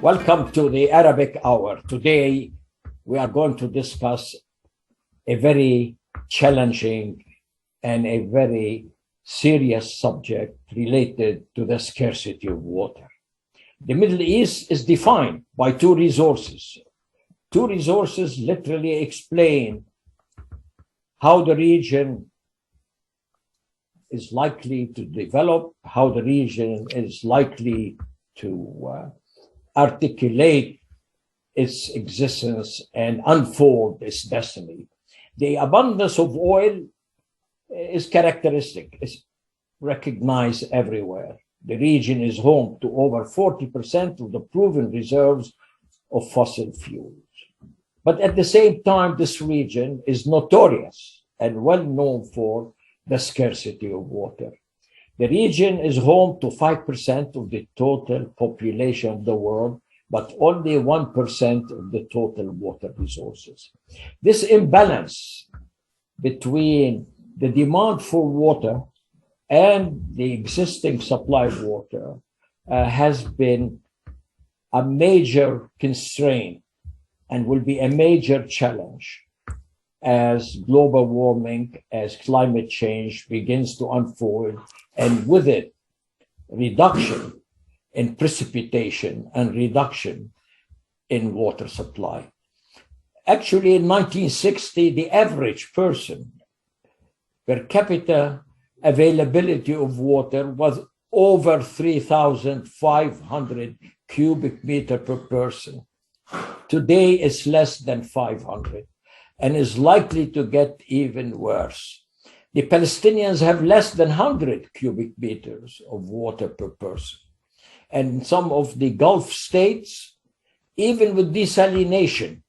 Welcome to the Arabic Hour. Today, we are going to discuss a very challenging and a very serious subject related to the scarcity of water. The Middle East is defined by two resources. Two resources literally explain how the region is likely to develop, how the region is likely to articulate its existence and unfold its destiny. The abundance of oil is characteristic, it's recognized everywhere. The region is home to over 40% of the proven reserves of fossil fuels. But at the same time, this region is notorious and well known for the scarcity of water. The region is home to 5% of the total population of the world, but only 1% of the total water resources. This imbalance between the demand for water and the existing supply of water has been a major constraint and will be a major challenge as global warming, as climate change begins to unfold, and with it, reduction in precipitation and reduction in water supply. Actually, in 1960, the average person per capita availability of water was over 3,500 cubic meter per person. Today, it's less than 500 and is likely to get even worse. The Palestinians have less than 100 cubic meters of water per person. And some of the Gulf states, even with desalination,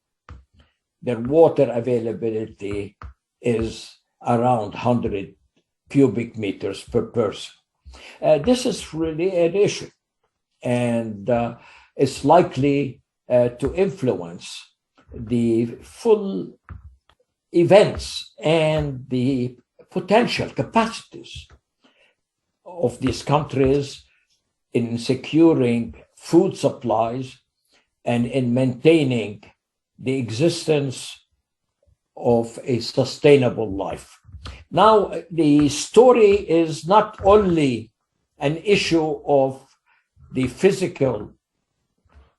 their water availability is around 100 cubic meters per person. This is really an issue, and it's likely to influence the full events and the potential capacities of these countries in securing food supplies and in maintaining the existence of a sustainable life. Now, the story is not only an issue of the physical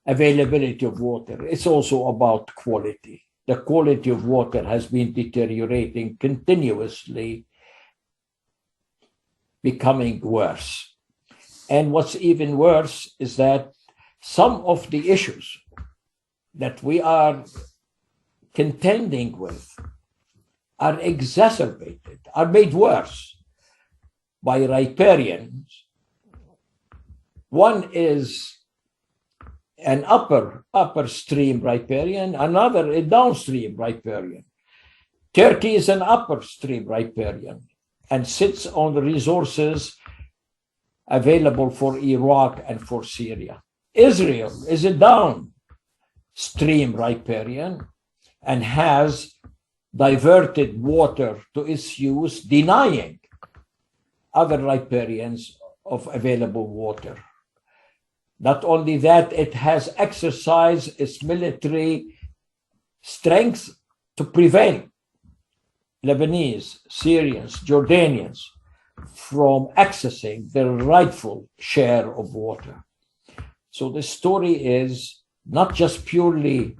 availability of water, it's also about quality. The quality of water has been deteriorating continuously, becoming worse. And what's even worse is that some of the issues that we are contending with are exacerbated, are made worse by riparians. One is an upstream riparian, another a downstream riparian. Turkey is an upstream riparian and sits on the resources available for Iraq and for Syria. Israel is a downstream riparian and has diverted water to its use, denying other riparians of available water. Not only that, it has exercised its military strength to prevent Lebanese, Syrians, Jordanians from accessing their rightful share of water. So the story is not just purely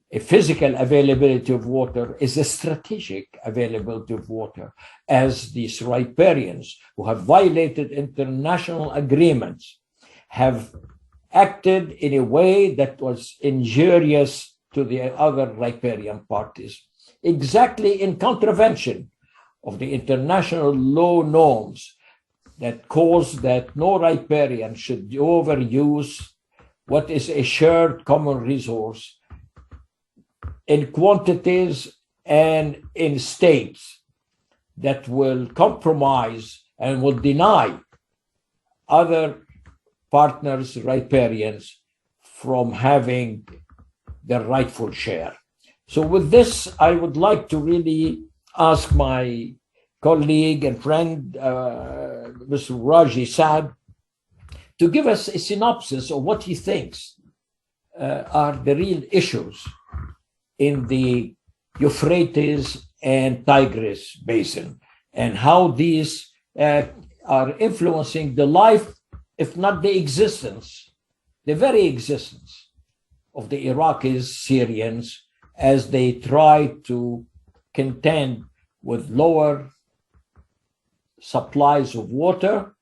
a physical availability of water, is a strategic availability of water, as these riparians who have violated international agreements have acted in a way that was injurious to the other riparian parties, exactly in contravention of the international law norms that cause that no riparian should overuse what is a shared common resource in quantities and in states that will compromise and will deny other partners, riparians, from having their rightful share. So with this, I would like to really ask my colleague and friend, Mr. Raji Saad, to give us a synopsis of what he thinks are the real issues in the Euphrates and Tigris basin, and how these are influencing the life, if not the existence, the very existence of the Iraqis, Syrians, as they try to contend with lower supplies of water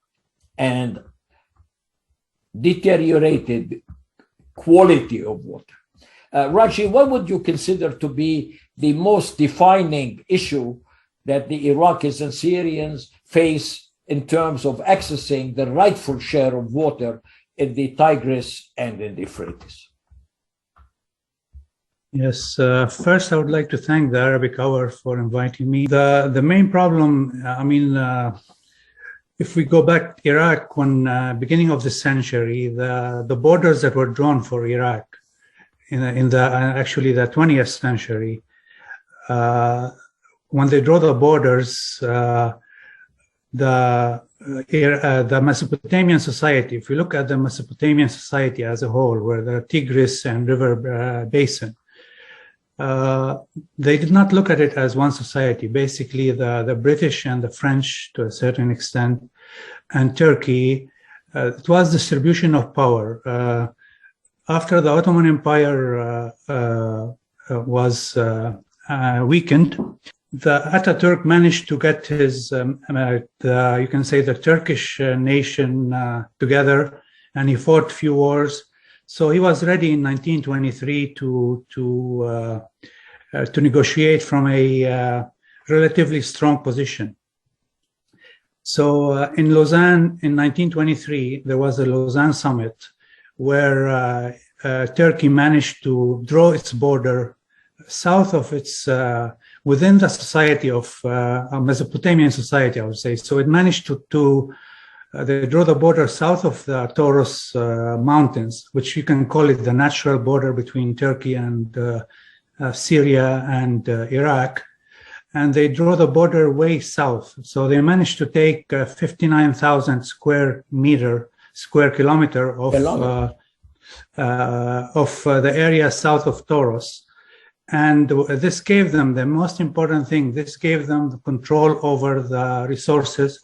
and deteriorated quality of water. Raji, what would you consider to be the most defining issue that the Iraqis and Syrians face in terms of accessing the rightful share of water in the Tigris and in the Euphrates? Yes, first I would like to thank the Arabic Hour for inviting me. The main problem, if we go back to Iraq, when beginning of the century, the borders that were drawn for Iraq in the actually the 20th century, when they draw the borders, the Mesopotamian society, if you look at the Mesopotamian society as a whole, where the Tigris and river basin, they did not look at it as one society. Basically, the British and the French, to a certain extent, and Turkey, it was distribution of power. After the Ottoman Empire was weakened, the Ataturk managed to get his, you can say, the Turkish nation together, and he fought few wars. So he was ready in 1923 to negotiate from a relatively strong position. So in Lausanne in 1923, there was a Lausanne Summit where Turkey managed to draw its border south of its, within the society of Mesopotamian society, I would say. So it managed to they draw the border south of the Taurus mountains, which you can call it the natural border between Turkey and Syria and Iraq. And they draw the border way south. So they managed to take 59,000 square kilometer of the area south of Taurus. And this gave them the most important thing. This gave them the control over the resources,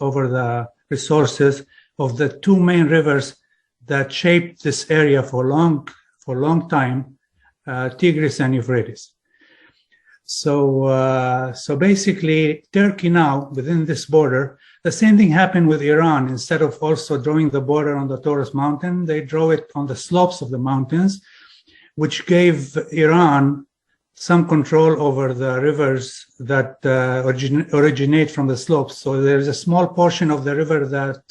of the two main rivers that shaped this area for long time, Tigris and Euphrates. So basically, Turkey now, within this border, the same thing happened with Iran. Instead of also drawing the border on the Taurus mountain, they draw it on the slopes of the mountains, which gave Iran some control over the rivers that originate from the slopes. So there's a small portion of the river that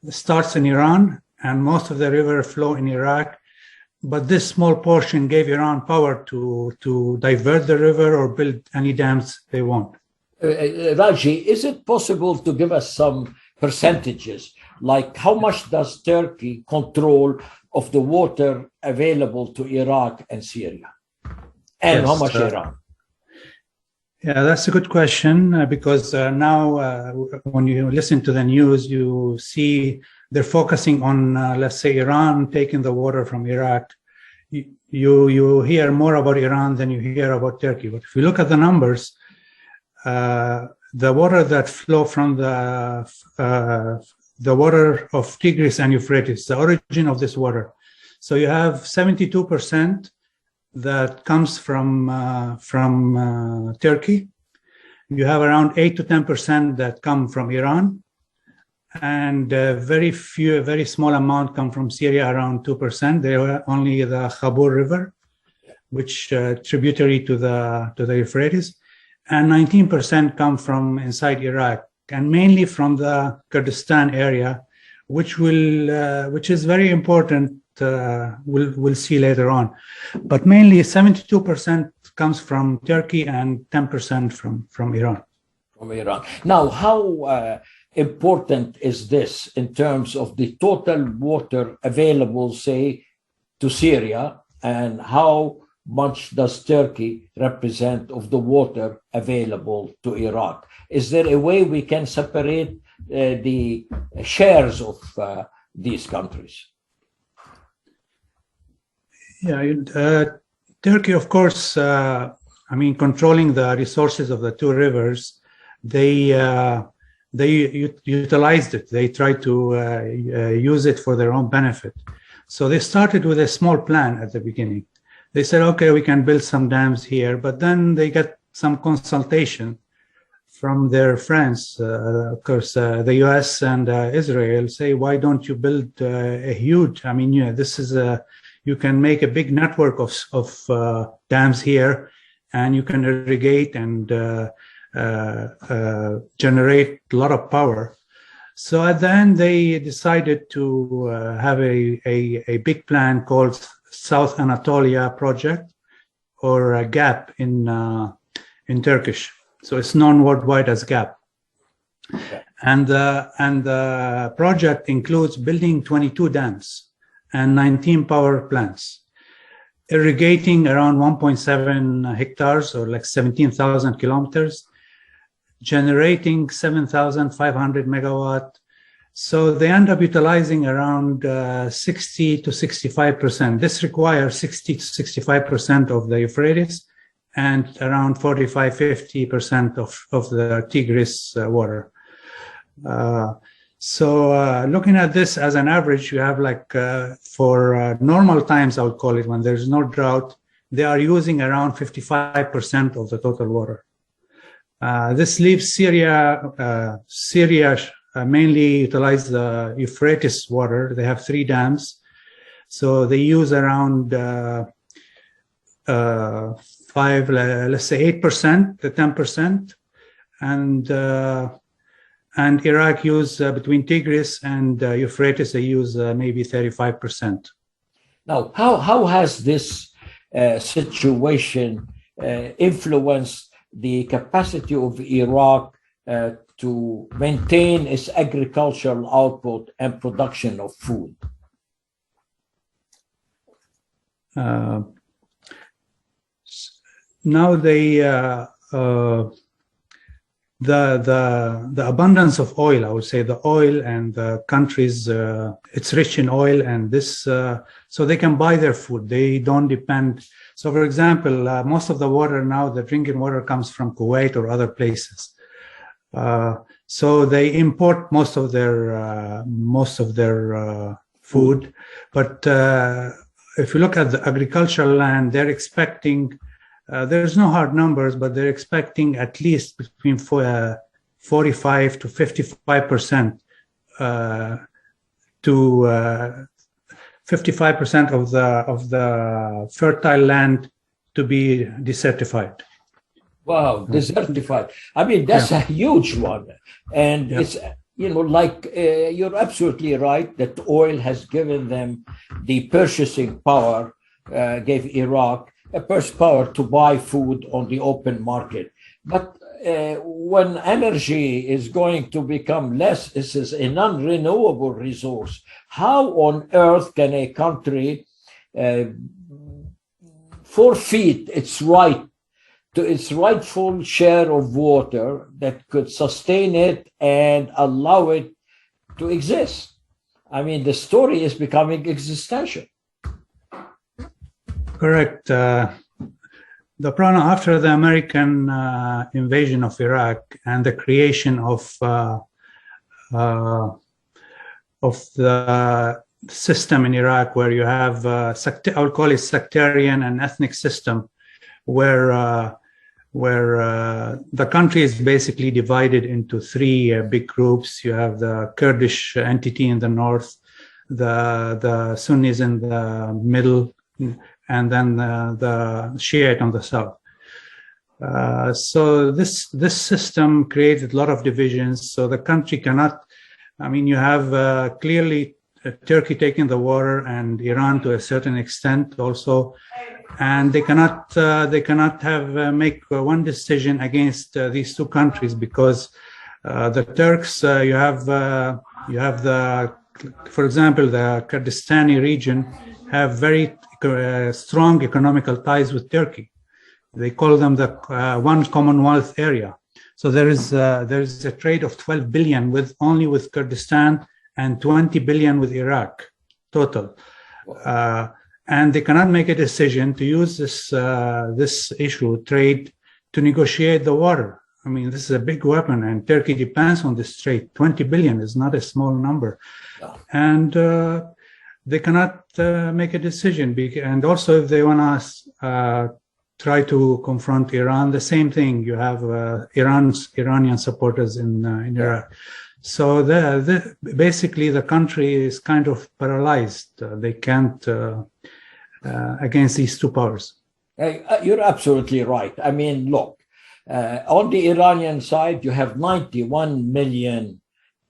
starts in Iran, and most of the river flow in Iraq. But this small portion gave Iran power to divert the river or build any dams they want. Raji, is it possible to give us some percentages, like how much does Turkey control of the water available to Iraq and Syria? And yes, how much Iran? Yeah, that's a good question, because now when you listen to the news, you see they're focusing on, let's say, Iran taking the water from Iraq. You hear more about Iran than you hear about Turkey. But if you look at the numbers, the water that flow from the water of Tigris and Euphrates, the origin of this water. So you have 72% that comes from Turkey. You have around 8 to 10% that come from Iran, and very small amount come from Syria, around 2%. They were only the Khabur River, which tributary to the Euphrates, and 19% come from inside Iraq, and mainly from the Kurdistan area, which is very important. We'll see later on, but mainly 72% comes from Turkey and 10% from Iran. From Iran. Now, how important is this in terms of the total water available, say, to Syria, and how much does Turkey represent of the water available to Iraq? Is there a way we can separate the shares of these countries? Yeah, Turkey, of course, controlling the resources of the two rivers, they utilized it. They tried to use it for their own benefit. So they started with a small plan at the beginning. They said, okay, we can build some dams here, but then they got some consultation from their friends. Of course, the US and Israel say, why don't you build a huge, this is you can make a big network of dams here, and you can irrigate and generate a lot of power. So at the end, they decided to have a big plan called South Anatolia project, or a GAP in Turkish. So it's known worldwide as GAP. Okay. And the project includes building 22 dams and 19 power plants, irrigating around 1.7 hectares, or like 17,000 kilometers, generating 7,500 megawatt. So they end up utilizing around 60 to 65%. This requires 60 to 65% of the Euphrates and around 45-50% of the Tigris water. So looking at this as an average, you have for normal times, I would call it, when there's no drought, they are using around 55% of the total water. This leaves Syria. Syria mainly utilize the Euphrates water. They have 3 dams. So they use around let's say 8% to 10%. And Iraq use between Tigris and Euphrates, they use maybe 35%. Now, how has this situation influenced the capacity of Iraq to maintain its agricultural output and production of food? Now the abundance of oil, I would say, the oil and the countries, it's rich in oil, and this, so they can buy their food. They don't depend. So, for example, most of the water now, the drinking water, comes from Kuwait or other places. So they import most of their food. But if you look at the agricultural land, they're expecting. There's no hard numbers, but they're expecting at least between 45 to 55% to 55% of the fertile land to be desertified. Wow, desertified. That's a huge one. And it's, you're absolutely right that oil has given them the purchasing power, gave Iraq a purse power to buy food on the open market. But when energy is going to become less, this is a non-renewable resource. How on earth can a country forfeit its right to its rightful share of water that could sustain it and allow it to exist? The story is becoming existential. Correct. The problem after the American invasion of Iraq and the creation of the system in Iraq, where you have I would call it sectarian and ethnic system, where the country is basically divided into 3 big groups. You have the Kurdish entity in the north, the Sunnis in the middle, and then the Shiite on the south. So this system created a lot of divisions. So the country cannot. You have clearly Turkey taking the water, and Iran to a certain extent also, and they cannot have make one decision against these 2 countries, because the Turks, you have the, for example, the Kurdistani region have very strong economical ties with Turkey. They call them the one Commonwealth area. So there is a trade of 12 billion with Kurdistan and 20 billion with Iraq total. And they cannot make a decision to use this issue, trade, to negotiate the water. I mean, this is a big weapon, and Turkey depends on this trade. 20 billion is not a small number. No. And they cannot make a decision. And also, if they want to try to confront Iran, the same thing. You have Iranian supporters in Iraq. So basically, the country is kind of paralyzed. They can't against these two powers. You're absolutely right. I mean, look, on the Iranian side, you have 91 million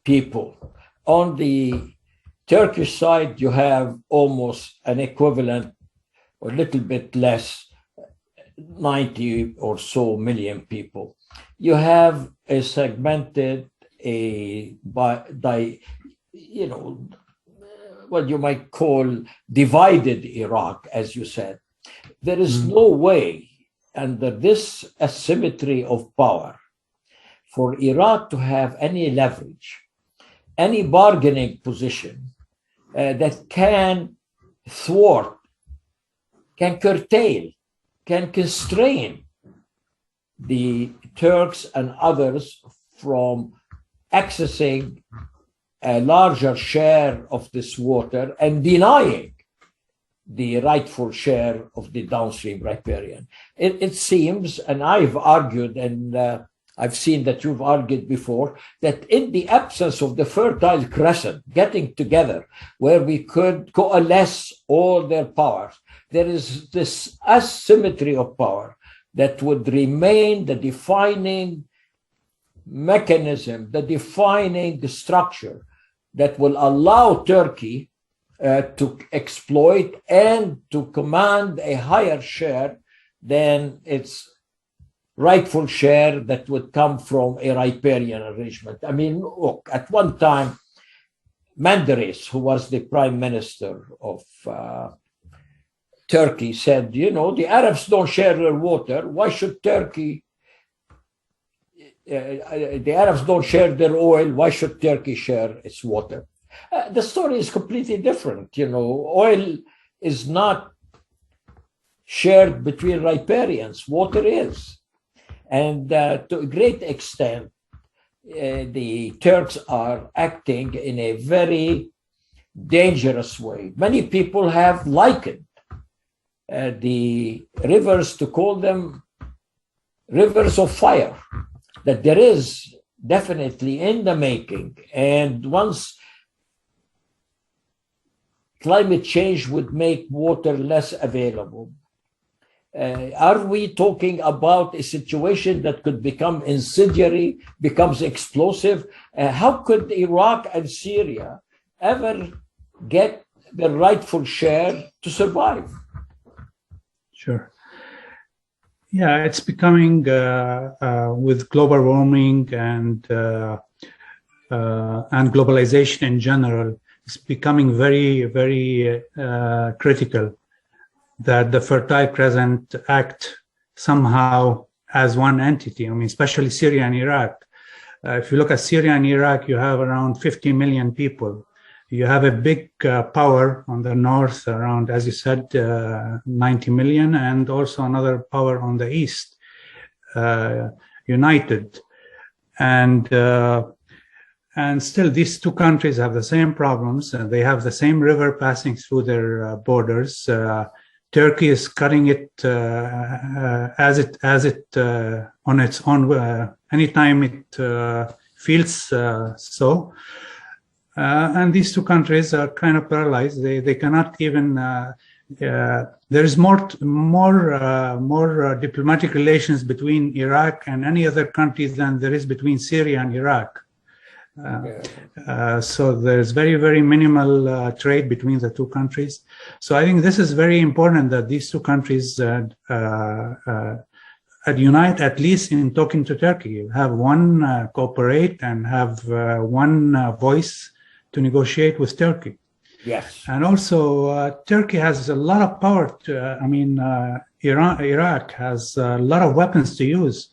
people. On the Turkish side, you have almost an equivalent, or a little bit less, 90 or so million people. You have a segmented, what you might call divided Iraq, as you said. There is no way under this asymmetry of power for Iraq to have any leverage, any bargaining position that can thwart, can curtail, can constrain the Turks and others from accessing a larger share of this water and denying the rightful share of the downstream riparian. It seems, and I've argued, and I've seen that you've argued before, that in the absence of the Fertile Crescent getting together where we could coalesce all their powers, there is this asymmetry of power that would remain the defining mechanism, the defining structure that will allow Turkey to exploit and to command a higher share than its rightful share that would come from a riparian arrangement. I mean, look, at one time, Menderes, who was the prime minister of Turkey, said, the Arabs don't share their water. Why should Turkey? The Arabs don't share their oil. Why should Turkey share its water? The story is completely different. Oil is not shared between riparians. Water is. And to a great extent, the Turks are acting in a very dangerous way. Many people have likened the rivers to call them rivers of fire, that there is definitely in the making. And once climate change would make water less available, are we talking about a situation that could become incendiary, becomes explosive? How could Iraq and Syria ever get the rightful share to survive? Sure. Yeah, it's becoming with global warming and globalization in general, it's becoming very, very critical that the Fertile Crescent act somehow as one entity. I mean, especially Syria and Iraq. If you look at Syria and Iraq, you have around 50 million people. You have a big power on the north, around, as you said, 90 million, and also another power on the east, united. And still, these two countries have the same problems. They have the same river passing through their borders. Turkey is cutting it as it on its own anytime it feels so. And these two countries are kind of paralyzed. They cannot even. There is more diplomatic relations between Iraq and any other country than there is between Syria and Iraq. So there's very, very minimal trade between the two countries. So I think this is very important that these two countries unite, at least in talking to Turkey, have one cooperate and have one voice to negotiate with Turkey. Yes. And also Turkey has a lot of power. Iraq has a lot of weapons to use.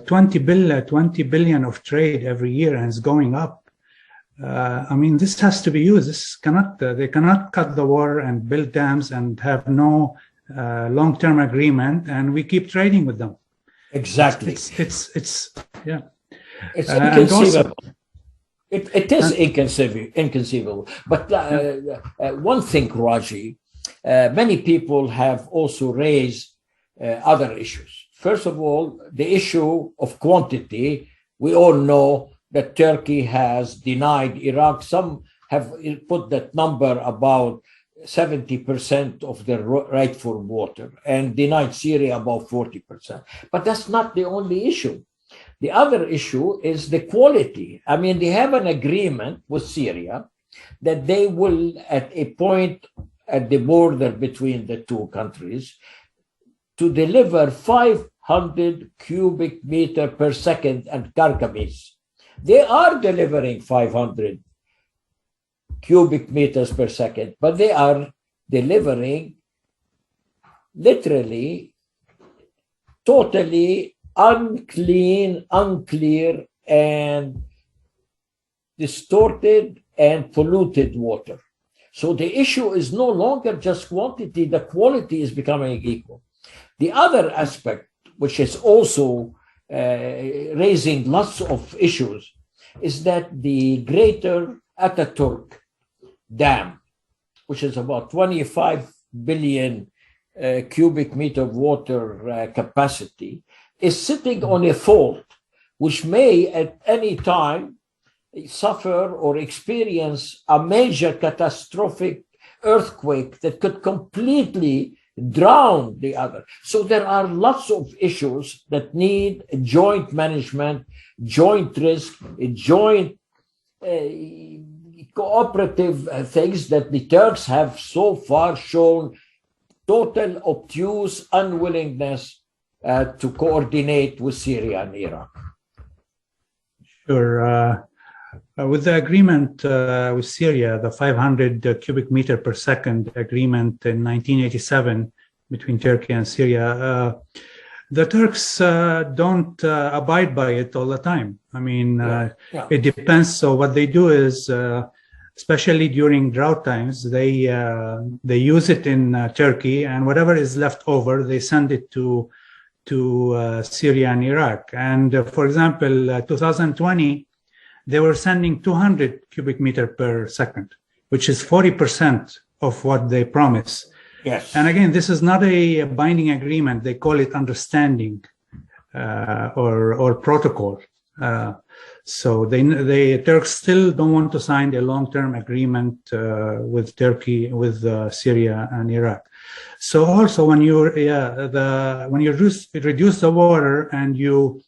20 billion of trade every year, and it's going up. I mean, this has to be used. This cannot. They cannot cut the water and build dams and have no long-term agreement, and we keep trading with them. Exactly. It's yeah. It's inconceivable. It is inconceivable. But one thing, Raji, many people have also raised other issues. First of all, the issue of quantity. We all know that Turkey has denied Iraq. Some have put that number about 70% of the rightful water, and denied Syria about 40%. But that's not the only issue. The other issue is the quality. I mean, they have an agreement with Syria that they will, at a point at the border between the two countries, to deliver 500 cubic meter per second and Karkamis. They are delivering 500 cubic meters per second, but they are delivering literally totally unclean, unclear, and distorted and polluted water. So the issue is no longer just quantity, the quality is becoming equal. The other aspect, which is also raising lots of issues, is that the greater Ataturk dam, which is about 25 billion cubic meter of water capacity, is sitting on a fault which may at any time suffer or experience a major catastrophic earthquake that could completely drown the other. So there are lots of issues that need joint management, joint risk, joint cooperative things that the Turks have so far shown total obtuse unwillingness to coordinate with Syria and Iraq. Sure. With the agreement with Syria, the 500 cubic meter per second agreement in 1987 between Turkey and Syria, the Turks don't abide by it all the time. I mean, it depends. So what they do is, especially during drought times, they use it in Turkey, and whatever is left over, they send it to Syria and Iraq. And for example, 2020, they were sending 200 cubic meter per second, which is 40% of what they promise. Yes. And again, this is not a binding agreement. They call it understanding or protocol. So the Turks still don't want to sign a long-term agreement with Turkey, with Syria and Iraq. So also when you reduce the water and you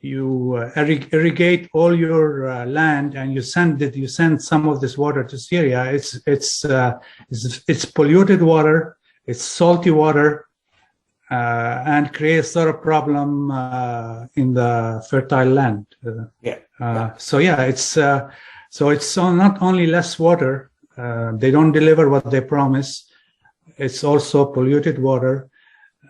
irrigate all your land and you send some of this water to Syria, it's polluted water, it's salty water, and creates a lot of problem in the fertile land. So it's not only less water, they don't deliver what they promise, it's also polluted water.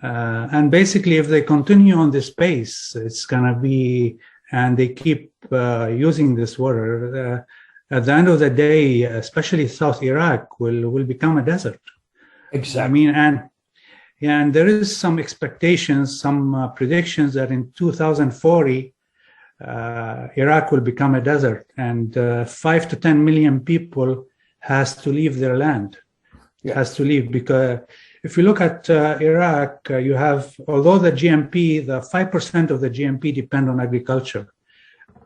And basically, if they continue on this pace, it's going to be, and they keep using this water, at the end of the day, especially South Iraq will become a desert. Exactly. I mean, and there is some expectations, some predictions that in 2040, Iraq will become a desert, and 5 to 10 million people has to leave their land. Has to leave because if you look at Iraq, you have, although the GMP, the 5% of the GMP depend on agriculture,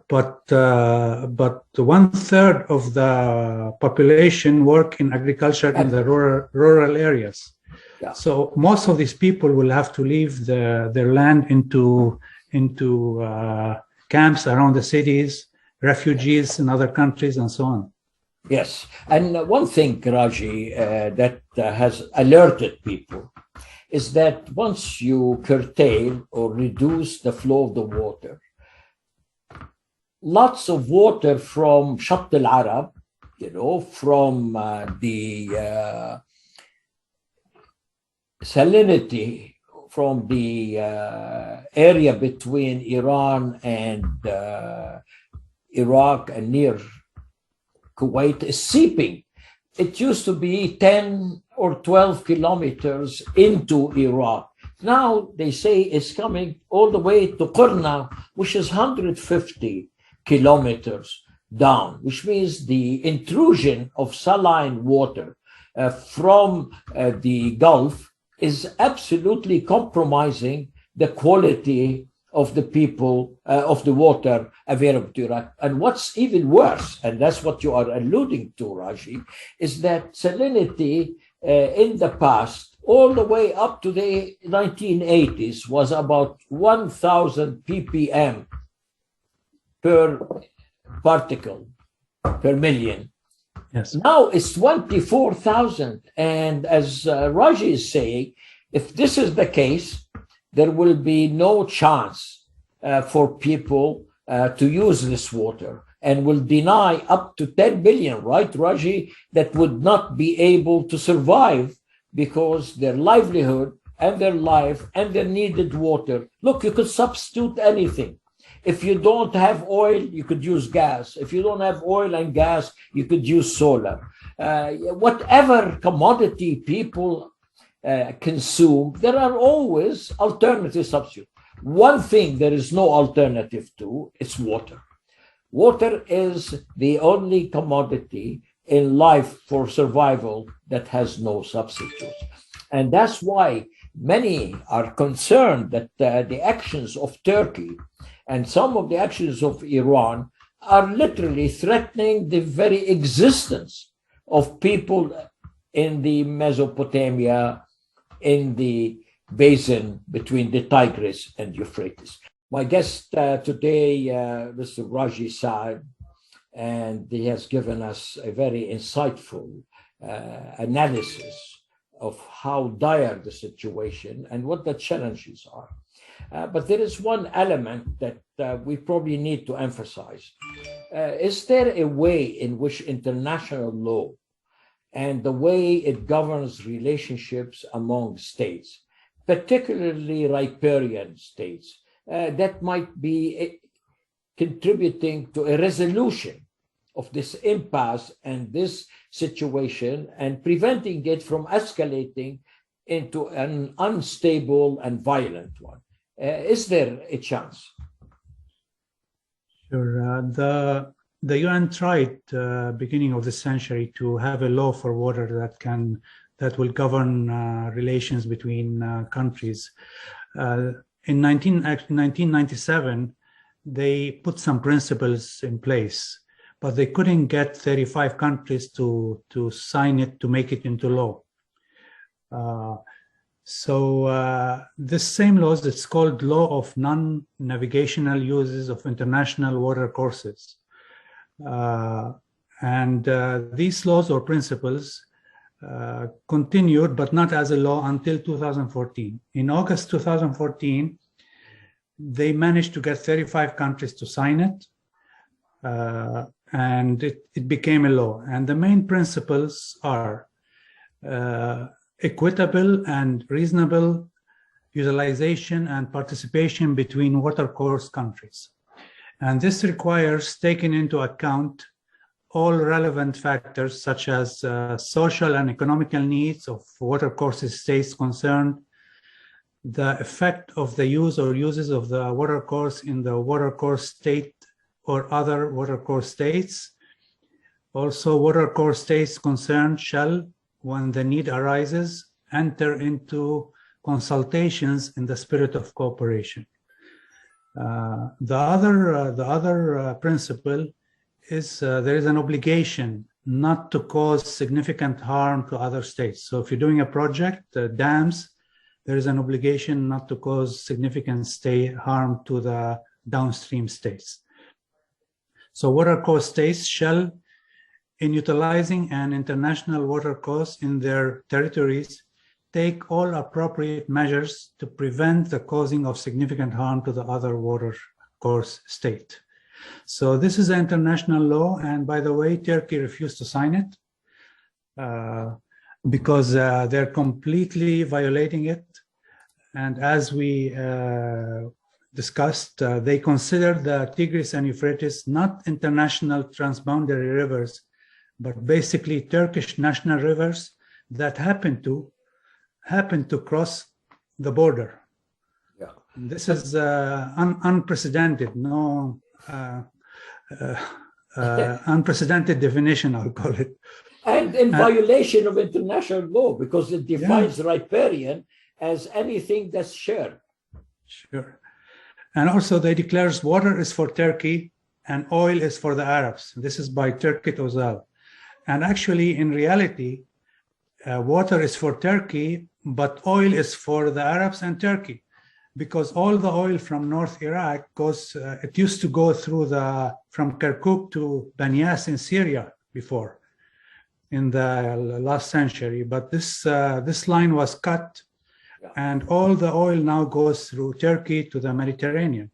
but 1/3 of the population work in agriculture in the rural areas. Yeah. So most of these people will have to leave their land into camps around the cities, refugees in other countries, and so on. Yes, and one thing, Raji, that has alerted people is that once you curtail or reduce the flow of the water, lots of water from Shatt al-Arab, from the salinity, from the area between Iran and Iraq and near Kuwait is seeping. It used to be 10 or 12 kilometers into Iraq. Now they say it's coming all the way to Qurna, which is 150 kilometers down, which means the intrusion of saline water from the Gulf is absolutely compromising the quality of the people, of the water available to Iraq. And what's even worse, and that's what you are alluding to, Raji, is that salinity in the past, all the way up to the 1980s, was about 1,000 ppm per particle per million. Yes. Now it's 24,000. And as Raji is saying, if this is the case, there will be no chance for people to use this water, and will deny up to 10 million, right, Raji, that would not be able to survive because their livelihood and their life and their needed water. Look, you could substitute anything. If you don't have oil, you could use gas. If you don't have oil and gas, you could use solar. Whatever commodity people consume, there are always alternative substitutes. One thing there is no alternative to is water. Water is the only commodity in life for survival that has no substitutes. And that's why many are concerned that the actions of Turkey and some of the actions of Iran are literally threatening the very existence of people in the Mesopotamia, in the basin between the Tigris and Euphrates. My guest today, Mr. Raji Saad, and he has given us a very insightful analysis of how dire the situation and what the challenges are. But there is one element that we probably need to emphasize. Is there a way in which international law and the way it governs relationships among states, particularly riparian states, that might be contributing to a resolution of this impasse and this situation and preventing it from escalating into an unstable and violent one? Is there a chance? Sure. The UN tried beginning of the century to have a law for water that will govern relations between countries. In 1997, they put some principles in place, but they couldn't get 35 countries to sign it, to make it into law. So this same laws, it's called Law of Non-Navigational Uses of International Water Courses. These laws or principles continued, but not as a law until 2014. In August 2014, they managed to get 35 countries to sign it, and it became a law. And the main principles are equitable and reasonable utilization and participation between watercourse countries. And this requires taking into account all relevant factors such as social and economical needs of watercourse states concerned, the effect of the use or uses of the watercourse in the watercourse state or other watercourse states. Also, watercourse states concerned shall, when the need arises, enter into consultations in the spirit of cooperation. The other principle is there is an obligation not to cause significant harm to other states. So if you're doing a project, dams, there is an obligation not to cause significant harm to the downstream states. So watercourse states shall, in utilizing an international watercourse in their territories, take all appropriate measures to prevent the causing of significant harm to the other watercourse state. So this is an international law, and by the way, Turkey refused to sign it because they're completely violating it. And as we discussed, they consider the Tigris and Euphrates not international transboundary rivers, but basically Turkish national rivers that happen to cross the border. Yeah. This is unprecedented, unprecedented definition, I'll call it. And in violation of international law, because it defines riparian as anything that's shared. Sure. And also they declares water is for Turkey and oil is for the Arabs. This is by Turkit Ozal. And actually, in reality, water is for Turkey, but oil is for the Arabs and Turkey, because all the oil from North Iraq goes, it used to go through from Kirkuk to Banyas in Syria before, in the last century. But this line was cut, and all the oil now goes through Turkey to the Mediterranean.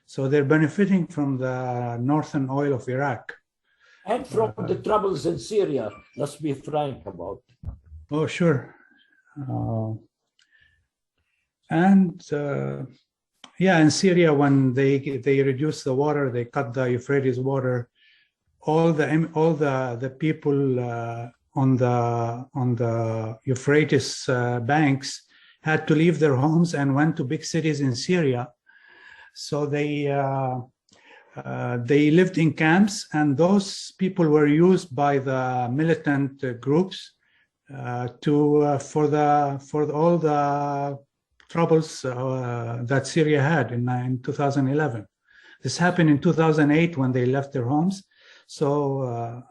So they're benefiting from the northern oil of Iraq. And from the troubles in Syria, let's be frank about. Oh, sure. In Syria, when they reduced the water, they cut the Euphrates water. All the people on the Euphrates banks had to leave their homes and went to big cities in Syria. So they lived in camps, and those people were used by the militant groups for all the troubles that Syria had in 2011. This happened in 2008 when they left their homes. So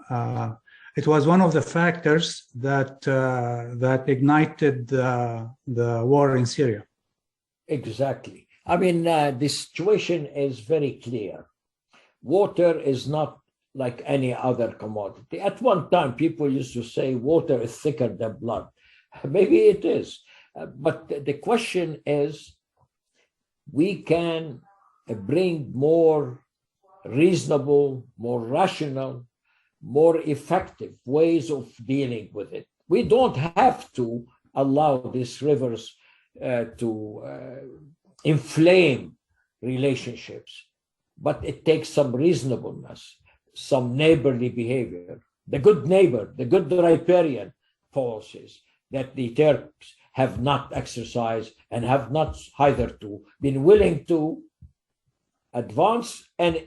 it was one of the factors that ignited the war in Syria. Exactly. I mean, the situation is very clear. Water is not like any other commodity. At one time, people used to say water is thicker than blood. Maybe it is. But the question is, we can bring more reasonable, more rational, more effective ways of dealing with it. We don't have to allow these rivers to inflame relationships, but it takes some reasonableness, some neighborly behavior. The good neighbor, the good riparian policies that the Turks have not exercised and have not hitherto been willing to advance and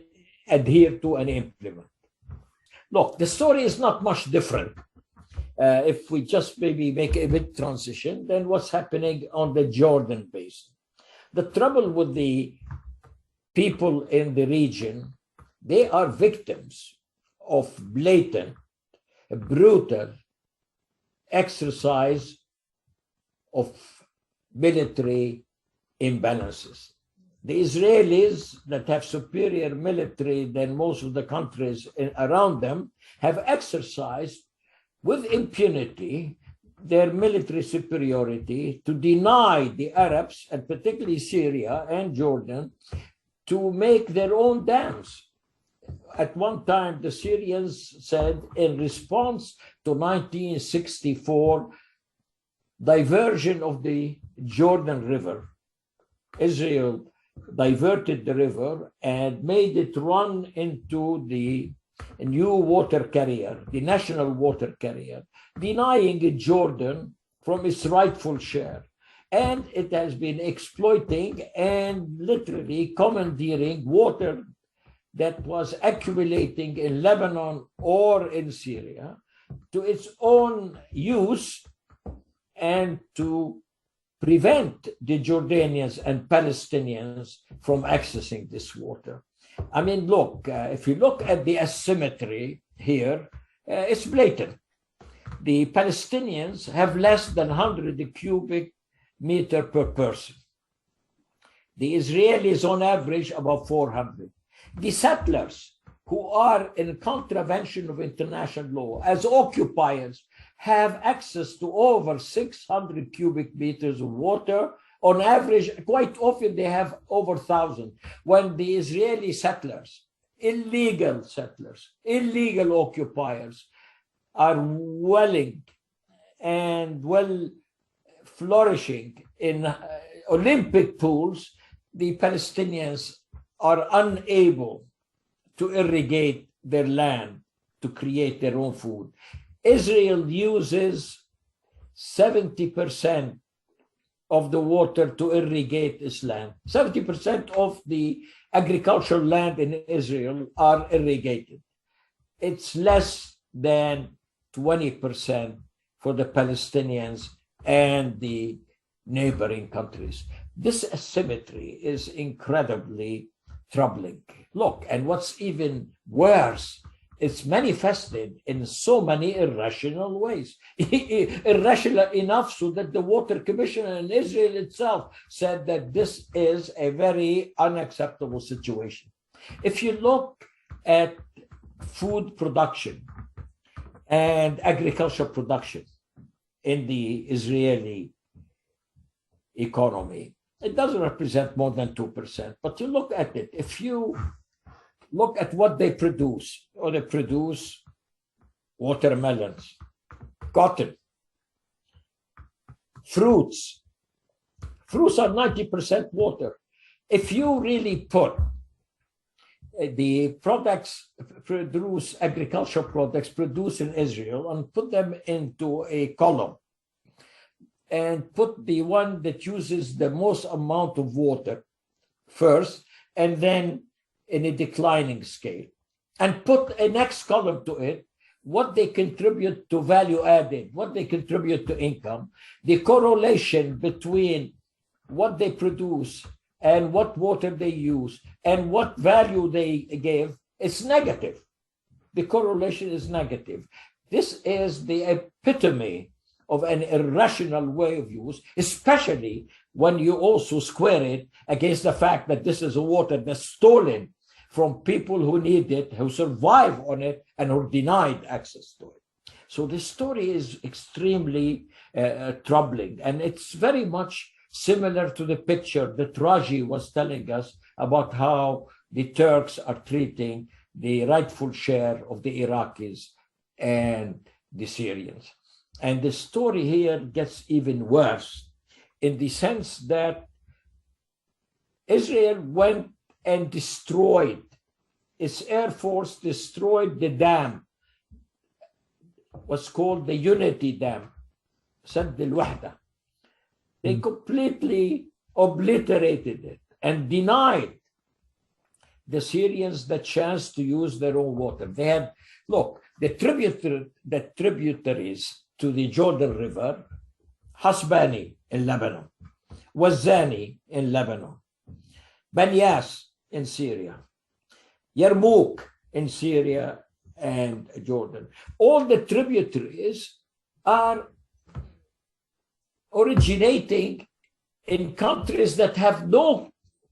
adhere to and implement. Look, the story is not much different. If we just maybe make a bit transition, then what's happening on the Jordan Basin? The trouble with the people in the region, they are victims of blatant, brutal exercise of military imbalances. The Israelis that have superior military than most of the countries around them have exercised with impunity their military superiority to deny the Arabs, and particularly Syria and Jordan, to make their own dams. At one time, the Syrians said, in response to 1964 diversion of the Jordan River, Israel diverted the river and made it run into the new water carrier, the national water carrier, denying Jordan from its rightful share. And it has been exploiting and literally commandeering water that was accumulating in Lebanon or in Syria to its own use and to prevent the Jordanians and Palestinians from accessing this water. I mean, look, if you look at the asymmetry here, it's blatant. The Palestinians have less than 100 cubic meter per person. The Israelis on average about 400. The settlers, who are in contravention of international law as occupiers, have access to over 600 cubic meters of water. On average, quite often they have over 1,000. When the Israeli settlers, illegal occupiers, are willing and well flourishing in Olympic pools, the Palestinians are unable to irrigate their land to create their own food. Israel uses 70% of the water to irrigate its land. 70% of the agricultural land in Israel are irrigated. It's less than 20% for the Palestinians and the neighboring countries. This asymmetry is incredibly troubling. Look, and what's even worse, it's manifested in so many irrational ways. Irrational enough so that the Water Commissioner in Israel itself said that this is a very unacceptable situation. If you look at food production and agricultural production in the Israeli economy, it doesn't represent more than 2%. But you look at it, if you look at what they produce, or they produce watermelons, cotton, fruits. Fruits are 90% water. If you really put the products produce, agricultural products produced in Israel, and put them into a column, and put the one that uses the most amount of water first, and then in a declining scale, and put a next column to it, what they contribute to value added, what they contribute to income, the correlation between what they produce and what water they use and what value they give, it's negative. The correlation is negative. This is the epitome of an irrational way of use, especially when you also square it against the fact that this is a water that's stolen from people who need it, who survive on it, and who are denied access to it. So this story is extremely troubling, and it's very much similar to the picture that Raji was telling us about how the Turks are treating the rightful share of the Iraqis and the Syrians. And the story here gets even worse in the sense that Israel went and destroyed, its air force destroyed the dam, what's called the Unity Dam, Sadd al-Wahda. They completely obliterated it and denied the Syrians the chance to use their own water. They had, look, the tributaries to the Jordan River, Hasbani in Lebanon, Wazani in Lebanon, Banyas in Syria, Yarmouk in Syria and Jordan. All the tributaries are originating in countries that have no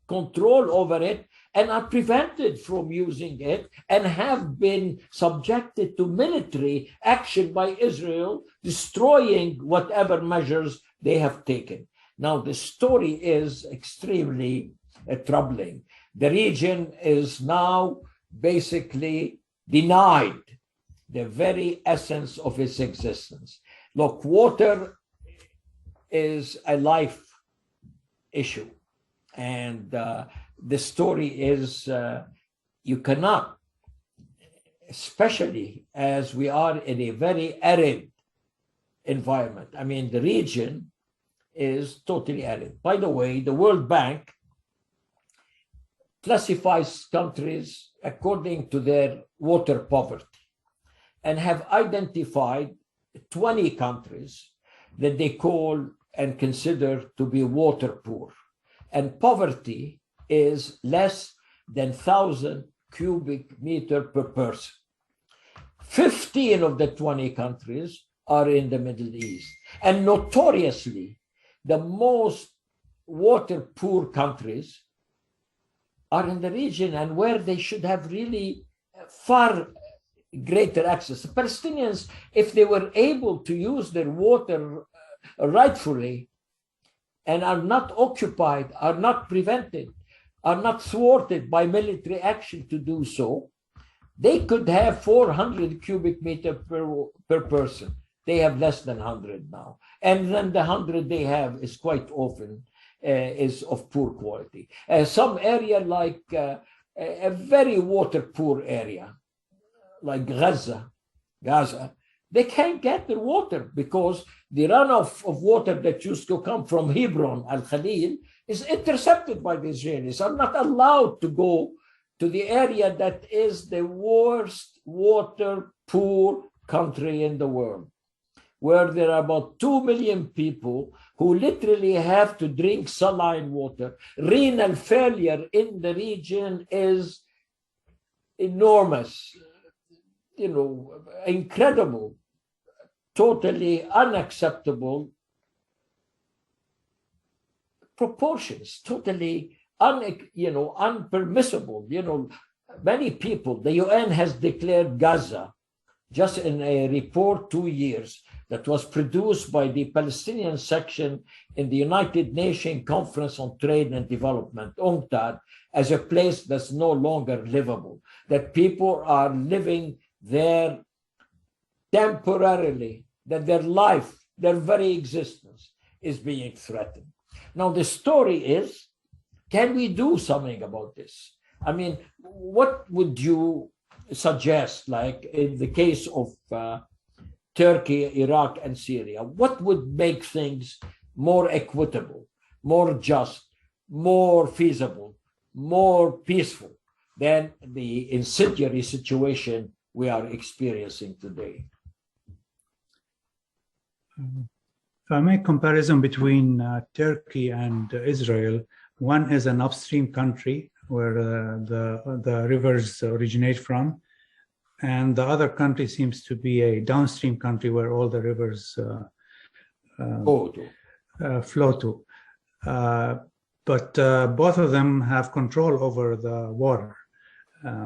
control over it and are prevented from using it and have been subjected to military action by Israel, destroying whatever measures they have taken. Now, the story is extremely troubling. The region is now basically denied the very essence of its existence. Look, water is a life issue. And the story is you cannot, especially as we are in a very arid environment. I mean, the region is totally arid. By the way, the World Bank classifies countries according to their water poverty and have identified 20 countries that they call and consider to be water poor. And poverty is less than 1,000 cubic meter per person. 15 of the 20 countries are in the Middle East. And notoriously, the most water poor countries are in the region and where they should have really far greater access. The Palestinians, if they were able to use their water rightfully and are not occupied, are not prevented, are not thwarted by military action to do so, they could have 400 cubic meter per person. They have less than 100 now. And then the 100 they have is quite often is of poor quality. Some area like a very water poor area, like Gaza, they can't get their water because the runoff of water that used to come from Hebron, Al-Khalil, is intercepted by the Israelis. Are not allowed to go to the area that is the worst water poor country in the world, where there are about 2 million people who literally have to drink saline water. Renal failure in the region is enormous, incredible, totally unacceptable proportions, totally unpermissible. Many people, the UN has declared Gaza, just in a report 2 years that was produced by the Palestinian section in the United Nations Conference on Trade and Development, UNCTAD, as a place that's no longer livable, that people are living there temporarily, that their life, their very existence is being threatened. Now, the story is, can we do something about this? I mean, what would you suggest, like in the case of Turkey, Iraq, and Syria? What would make things more equitable, more just, more feasible, more peaceful than the incendiary situation we are experiencing today? If I make comparison between Turkey and Israel, one is an upstream country where the rivers originate from, and the other country seems to be a downstream country where all the rivers flow to. But both of them have control over the water,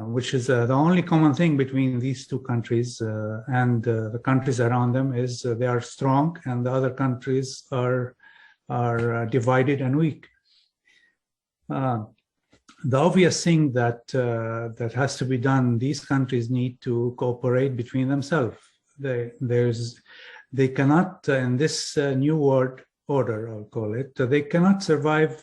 which is the only common thing between these two countries and the countries around them is they are strong, and the other countries are divided and weak. The obvious thing that has to be done, these countries need to cooperate between themselves. They cannot, in this new world order, I'll call it, they cannot survive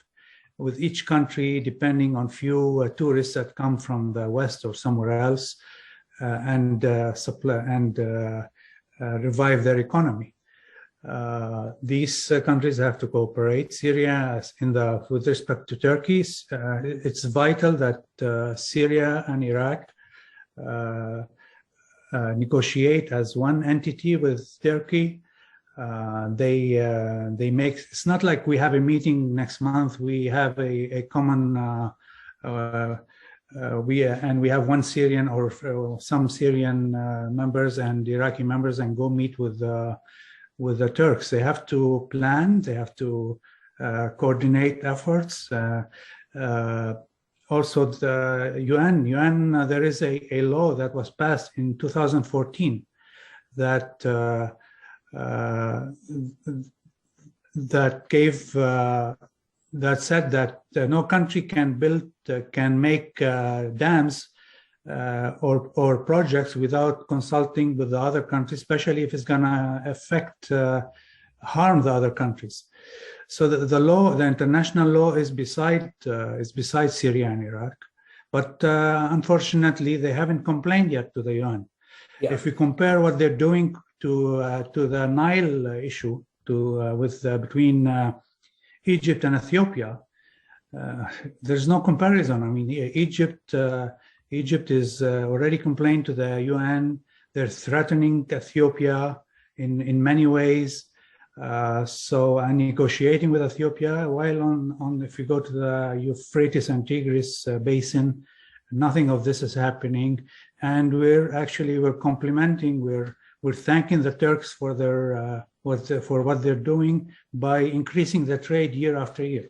with each country depending on few tourists that come from the West or somewhere else and revive their economy. These countries have to cooperate. Syria, with respect to Turkey, it's vital that Syria and Iraq negotiate as one entity with Turkey. They make. It's not like we have a meeting next month. We have a common. We have one Syrian or some Syrian members and Iraqi members and go meet with the Turks. They have to plan, they have to coordinate efforts. Also, the UN, there is a law that was passed in 2014 that said that no country can make dams or projects without consulting with the other countries, especially if it's going to harm the other countries. So the international law is beside Syria and Iraq, but unfortunately they haven't complained yet to the UN. Yeah. If we compare what they're doing to the Nile issue between Egypt and Ethiopia, there's no comparison. I mean, Egypt is already complained to the UN. They're threatening Ethiopia in many ways. And negotiating with Ethiopia, while if you go to the Euphrates and Tigris basin, nothing of this is happening. And we're complimenting, we're thanking the Turks for for what they're doing by increasing the trade year after year.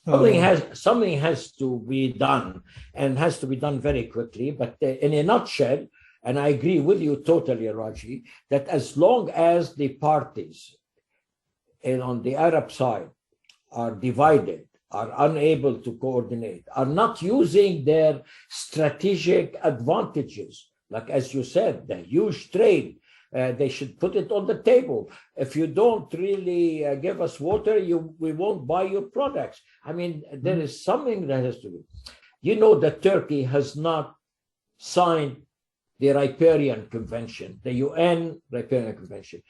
Something has to be done, and has to be done very quickly. But in a nutshell, and I agree with you totally, Raji, that as long as the parties on the Arab side are divided, are unable to coordinate, are not using their strategic advantages, like as you said, the huge trade, they should put it on the table. If you don't really give us water, we won't buy your products. I mean, there is something that has to be. You know that Turkey has not signed the Riparian Convention, the UN Riparian Convention.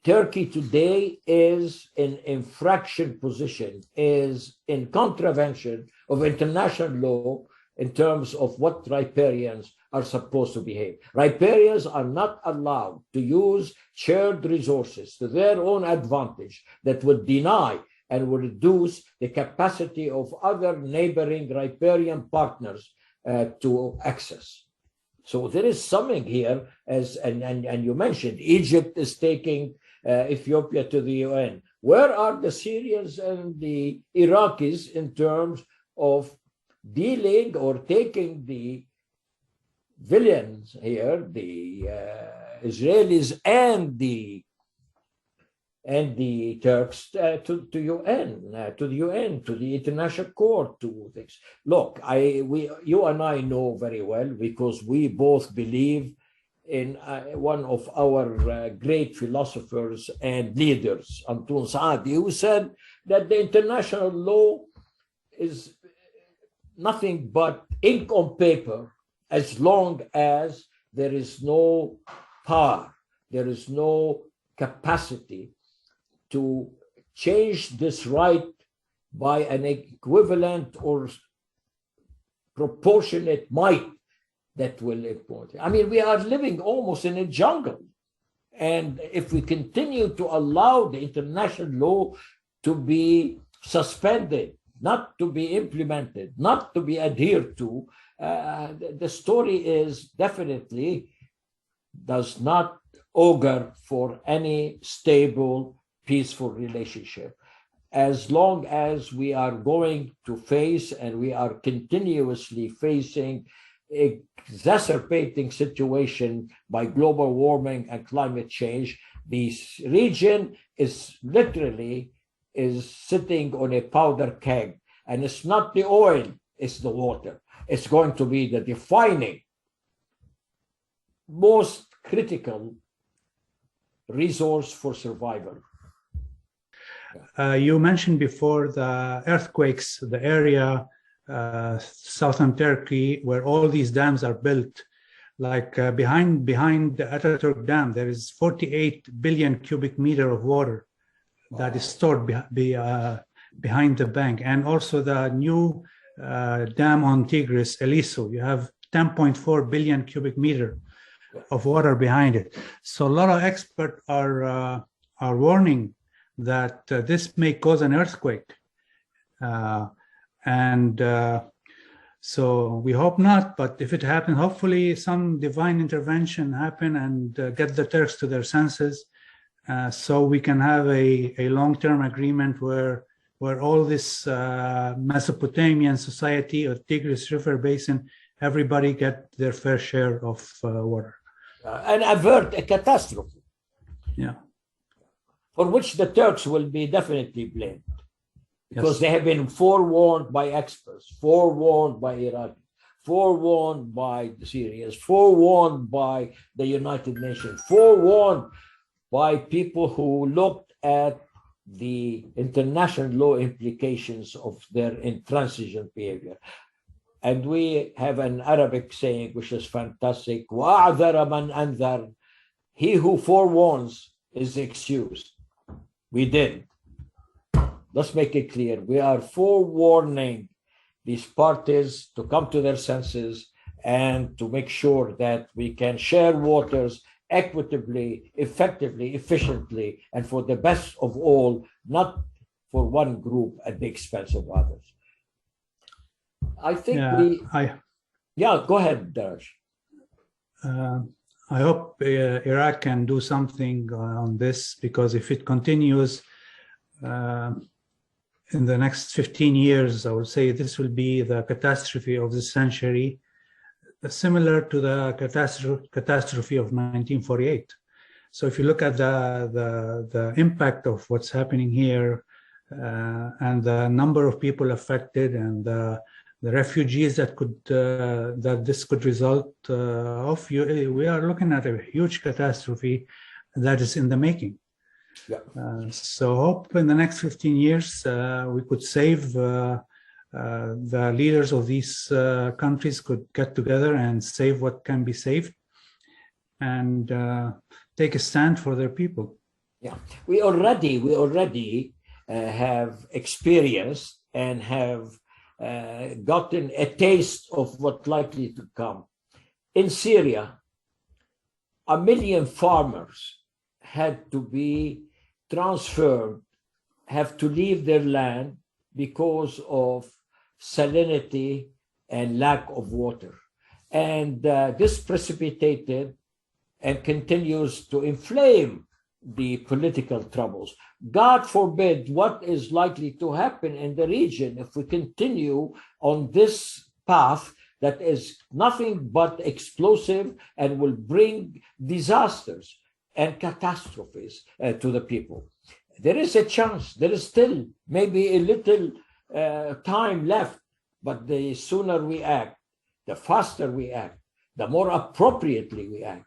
Turkey today is in infraction position, is in contravention of international law in terms of what riparians are supposed to behave. Riparians are not allowed to use shared resources to their own advantage that would deny and would reduce the capacity of other neighboring riparian partners to access. So there is something here, and you mentioned Egypt is taking Ethiopia to the UN. Where are the Syrians and the Iraqis in terms of dealing or taking the villains here, the Israelis and the Turks to the UN, to the International Court, to things. Look, you and I know very well, because we both believe in one of our great philosophers and leaders, Anton Saadi, who said that the international law is nothing but ink on paper as long as there is no power, there is no capacity to change this right by an equivalent or proportionate might that will import. I mean, we are living almost in a jungle. And if we continue to allow the international law to be suspended, not to be implemented, not to be adhered to, the story is definitely does not augur for any stable, peaceful relationship. As long as we are going to face, and we are continuously facing, exacerbating situation by global warming and climate change, this region is literally sitting on a powder keg, and it's not the oil, it's the water. It's going to be the defining, most critical resource for survival. You mentioned before the earthquakes, the area southern Turkey, where all these dams are built. Like behind the Ataturk Dam, there is 48 billion cubic meter of water that is stored behind the bank. And also the new dam on Tigris, Eliso, you have 10.4 billion cubic meter of water behind it. So a lot of experts are warning that this may cause an earthquake. So we hope not, but if it happens, hopefully some divine intervention happen and get the Turks to their senses, so we can have a long-term agreement where all this Mesopotamian society or Tigris River Basin, everybody get their fair share of water. And avert a catastrophe. Yeah. For which the Turks will be definitely blamed. Because Yes. they have been forewarned by experts, forewarned by Iraqis, forewarned by the Syrians, forewarned by the United Nations, forewarned by people who looked at the international law implications of their intransigent behavior. And we have an Arabic saying, which is fantastic, وَأَعْذَرَ مَنْ أَنذَرَ. He who forewarns is excused. We did. Let's make it clear. We are forewarning these parties to come to their senses and to make sure that we can share waters equitably, effectively, efficiently, and for the best of all, not for one group at the expense of others. I think go ahead, Darsh. I hope Iraq can do something on this, because if it continues in the next 15 years, I would say this will be the catastrophe of the century, similar to the catastrophe of 1948. So if you look at the impact of what's happening here and the number of people affected and the refugees that this could result of, we are looking at a huge catastrophe that is in the making. Yeah. So hope in the next 15 years we could save the leaders of these countries could get together and save what can be saved and take a stand for their people. Yeah, we already have experienced and have gotten a taste of what's likely to come. In Syria, 1 million farmers had to be transferred, have to leave their land because of salinity and lack of water. And this precipitated and continues to inflame the political troubles. God forbid what is likely to happen in the region if we continue on this path that is nothing but explosive and will bring disasters and catastrophes to the people. There is a chance, there is still maybe a little time left, but the sooner we act, the faster we act, the more appropriately we act,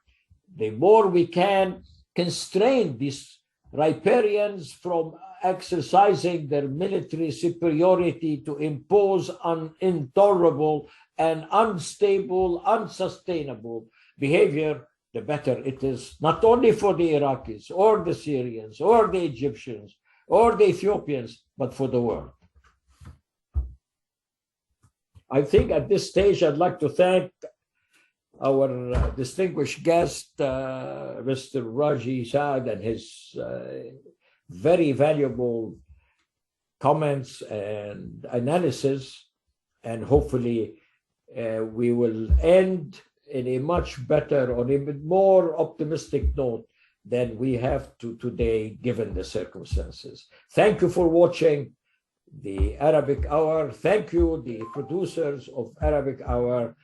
the more we can constrain these riparians from exercising their military superiority to impose an intolerable and unstable, unsustainable behavior, the better it is, not only for the Iraqis or the Syrians or the Egyptians or the Ethiopians, but for the world. I think at this stage, I'd like to thank our distinguished guest, Mr. Raji Saad, and his very valuable comments and analysis. And hopefully we will end in a much better or even more optimistic note than we have to today, given the circumstances. Thank you for watching the Arabic Hour. Thank you, the producers of Arabic Hour.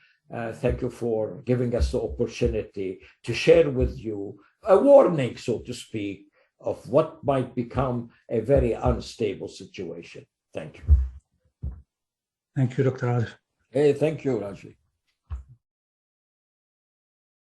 Thank you for giving us the opportunity to share with you a warning, so to speak, of what might become a very unstable situation. Thank you. Thank you, Dr. Atif. Hey, thank you, Raji.